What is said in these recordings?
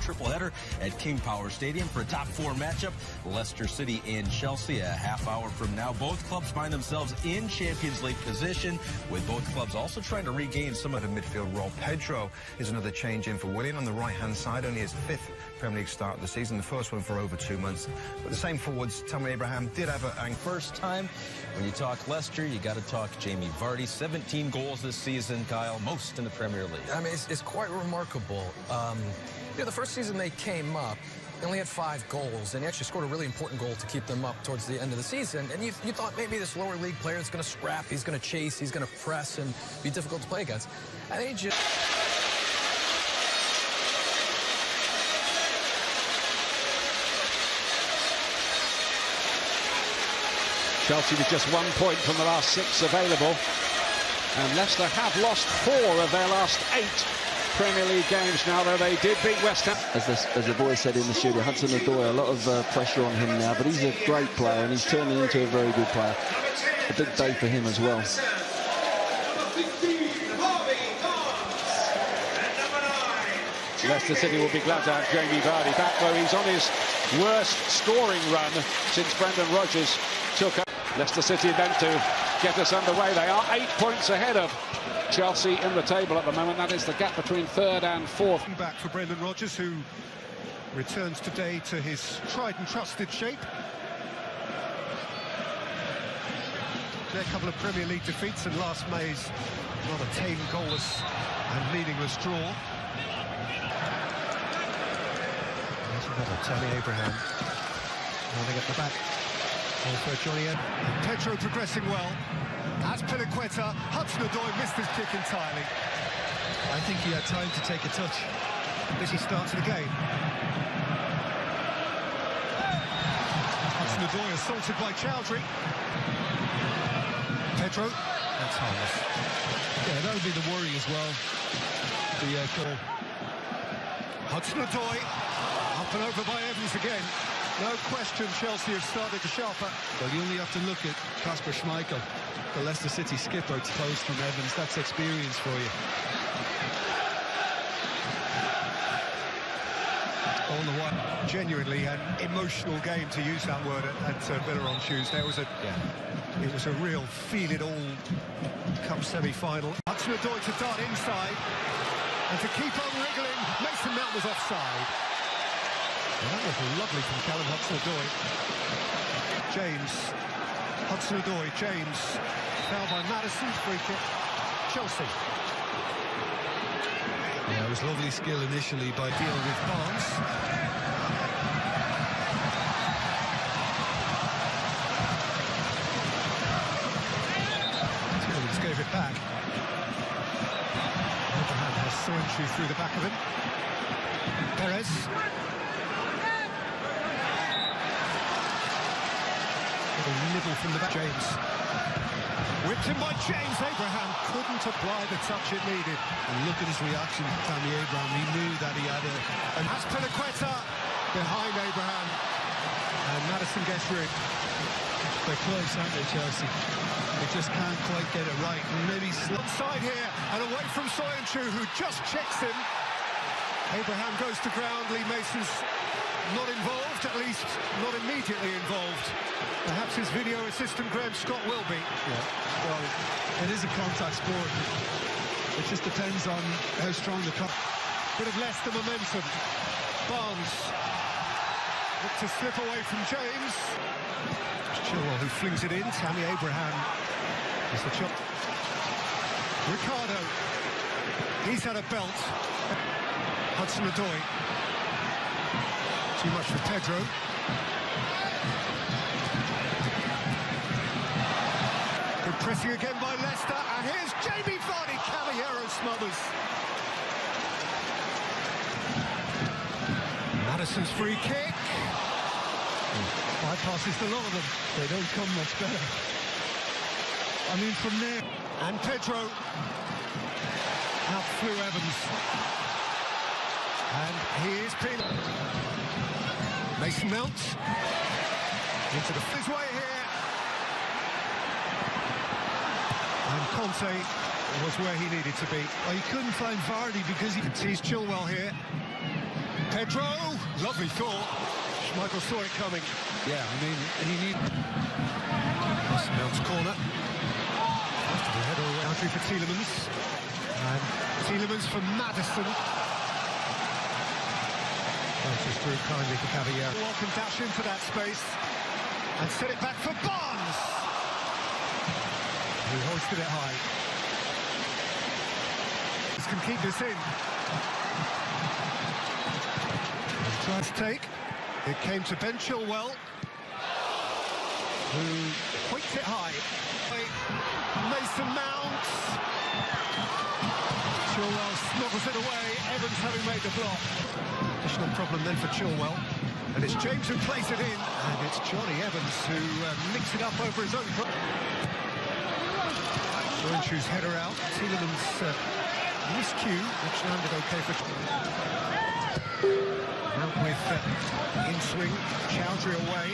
triple header at King Power Stadium for a top four matchup. Leicester City and Chelsea a half hour from now. Both clubs find themselves in Champions League position, with both clubs also trying to regain some of the midfield role. Pedro is another change in for Willian on the right-hand side, only his fifth Premier League start of the season, the first one for over 2 months. But the same forwards, Tammy Abraham did have a first time. When you talk Leicester, you got to talk Jamie Vardy. 17 goals this season, Kyle, most in the Premier League. I mean, it's quite remarkable. The first season they came up, they only had 5 goals, and he actually scored a really important goal to keep them up towards the end of the season. And you thought maybe this lower league player is going to scrap, he's going to chase, he's going to press and be difficult to play against. And he just... Chelsea with just 1 point from the last 6 available, and Leicester have lost 4 of their last 8 Premier League games now, though they did beat West Ham. As the boys said in the studio, Hudson-Odoi, a lot of pressure on him now, but he's a great player and he's turning into a very good player. A big day for him as well. Leicester City will be glad to have Jamie Vardy back, though he's on his worst scoring run since Brendan Rodgers took up. Leicester City meant to get us underway. They are 8 points ahead of Chelsea in the table at the moment. That is the gap between third and fourth. Back for Brendan Rodgers, who returns today to his tried and trusted shape. Their couple of Premier League defeats, and last May's rather tame, goalless and meaningless draw. There's another Tammy Abraham running at the back. Also Johnny Ed. Pedro progressing well. That's Piliqueta. Hudson-Odoi missed his kick entirely. I think he had time to take a touch. Busy start to the game. Hudson-Odoi assaulted by Chowdhury. Pedro. That's harmless. Yeah, that would be the worry as well. The goal. Hudson-Odoi. Up and over by Evans again. No question Chelsea have started to sharpen. Well, you only have to look at Kasper Schmeichel, the Leicester City skipper, exposed from Evans. That's experience for you. All the while, genuinely an emotional game, to use that word, at Villa on Tuesday. It was a real feel-it-all cup semi-final. Hudson-Odoi to dart inside, and to keep on wriggling. Mason Mount was offside. And that was lovely from Callum Hudson-Odoi. James, Hudson-Odoi, James, foul by Maddison, free kick, Chelsea. Yeah, it was lovely skill initially by dealing with Barnes. Tillmans gave it back. Abraham has Soyuncu through the back of him. Perez. Nibble from the back. James. Whipped in by James. Abraham couldn't apply the touch it needed. And look at his reaction, Tammy Abraham. He knew that he had a... And that's Piliqueta behind Abraham. And Maddison gets rid. They're close, aren't they, Chelsea? They just can't quite get it right. And maybe side here and away from Soyuncu, who just checks him. Abraham goes to ground. Lee Mason's not involved, at least not immediately involved. Perhaps his video assistant Graham Scott will be. Yeah, well, it is a contact sport. It just depends on how strong the... Bit of Leicester momentum. Barnes looked to slip away from James. Chilwell who flings it in. Tammy Abraham is the chop. Ricardo. He's had a belt. Hudson-Odoi. Too much for Pedro. Good pressing again by Leicester, and here's Jamie Vardy. Caballero smothers. Maddison's free kick. Bypasses the lot of them. They don't come much better. I mean, from there. And Pedro. Out flew Evans. And here's Pino. Mason Mount. Into his way here. And Conte was where he needed to be. Oh, he couldn't find Vardy because he sees Chilwell here. Pedro, lovely thought. Schmeichel saw it coming. Yeah, I mean, he needs... Mount's corner. First of the header away. Entry for Tielemans. And Tielemans for Maddison. Bounces through kindly for Caballero. Walk and dash into that space. And set it back for Barnes. Who hoisted it high. This can keep this in. Tries to take. It came to Ben Chilwell, who points it high. Mason Mount. Chilwell snuggles it away. Evans having made the block. Additional problem then for Chilwell. And it's James who plays it in. And it's Johnny Evans who nicks it up over his own. Shoe's header out. Tielemans miscue, which landed okay for... Out with in-swing, Chowdhury away.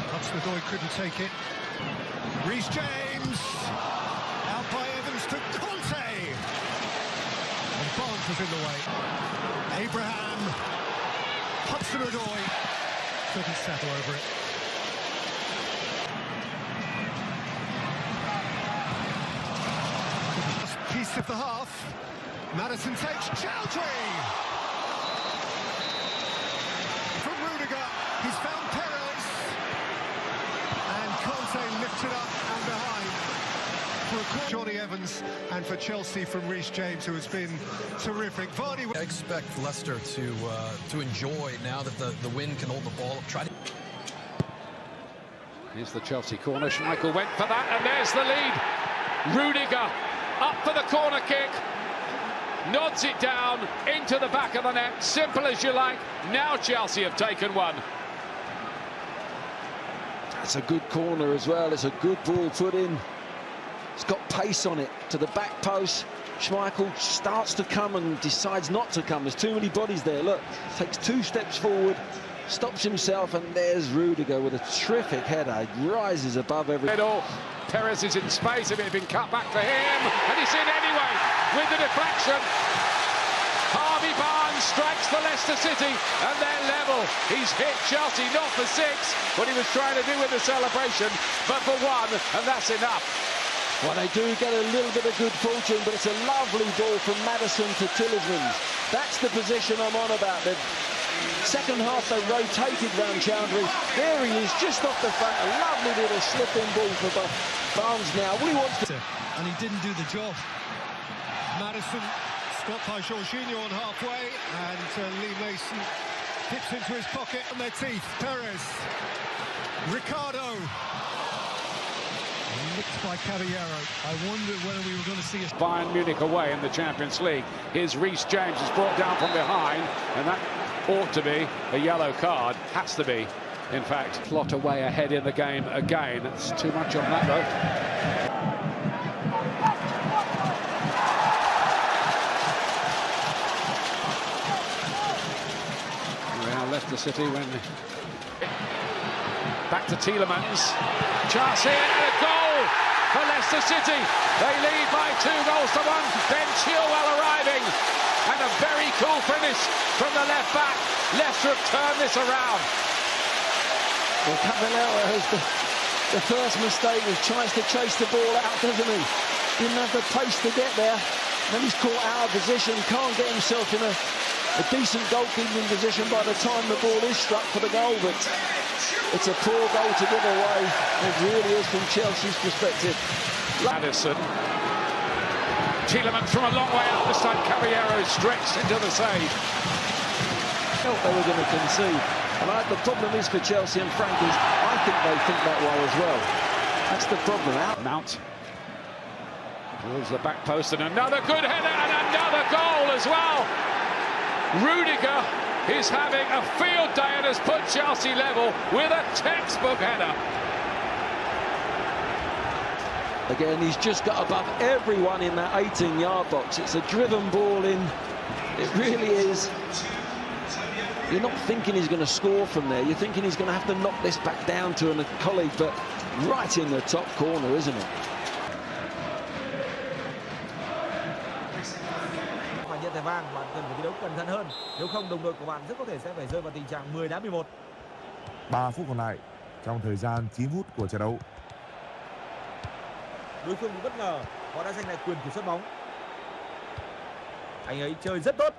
Hudson-Odoi couldn't take it. Reece James! Out by Evans to Conte! And Barnes was in the way. Abraham! Hudson-Odoi couldn't settle over it. Piece of the half. Maddison takes Chowdhury! He's found Perez, and Conte lifts it up and behind for Johnny Evans, and for Chelsea from Reece James, who has been terrific. Vardy. I expect Leicester to enjoy now that the wind can hold the ball up. Try to... Here's the Chelsea corner. Schmeichel went for that, and there's the lead. Rudiger up for the corner kick. Nods it down into the back of the net. Simple as you like. Now Chelsea have taken one. It's a good corner as well. It's a good ball put in. It's got pace on it to the back post. Schmeichel starts to come and decides not to come. There's too many bodies there. Look, takes 2 steps forward, stops himself, and there's Rudiger with a terrific header. He rises above everything. Perez is in space. If it had been cut back for him, and he's in anyway with the deflection. Harvey Barnes strikes for Leicester City, and they're level. He's hit Chelsea, not for 6, what he was trying to do with the celebration, but for 1, and that's enough. Well, they do get a little bit of good fortune, but it's a lovely ball from Maddison to Tielemans. That's the position I'm on about. The second half, they rotated round Chowdhury. There he is, just off the front. A lovely little slip-in ball for Barnes now. What he wants to... And he didn't do the job. Maddison stopped by Jorginho on halfway, and Lee Mason dips into his pocket on their teeth. Perez, Ricardo, nicked by Caballero. I wondered whether we were going to see a... Bayern Munich away in the Champions League. Here's Reece James, is brought down from behind, and that ought to be a yellow card. Has to be, in fact. Plot away ahead in the game again. That's too much on that, though. Leicester City when back to Tielemans, chance here and a goal for Leicester City. They lead by 2 goals to 1. Ben Chilwell arriving, and a very cool finish from the left back. Leicester have turned this around. Well, Caballero has the first mistake. He tries to chase the ball out, doesn't he? Didn't have the pace to get there. Then he's caught out of position, can't get himself in a decent goalkeeping position by the time the ball is struck for the goal, but it's a poor goal to give away. It really is from Chelsea's perspective. Maddison. Tielemans from a long way out. This time Caballero stretched into the save. Felt they were going to concede. And the problem is for Chelsea and Frank is I think they think that way as well. That's the problem. Mount. Towards the back post, and another good header and another goal as well. Rudiger is having a field day and has put Chelsea level with a textbook header. Again, he's just got above everyone in that 18-yard box. It's a driven ball in. It really is. You're not thinking he's going to score from there. You're thinking he's going to have to knock this back down to a colleague, but right in the top corner, isn't it? nhận thẻ vàng, bạn cần phải thi đấu cẩn thận hơn. Nếu không, đồng đội của bạn rất có thể sẽ phải rơi vào tình trạng 10-11. 3 phút còn lại trong thời gian 9 phút của trận đấu. Đối phương bị bất ngờ, họ đã giành lại quyền kiểm soát bóng. Anh ấy chơi rất tốt.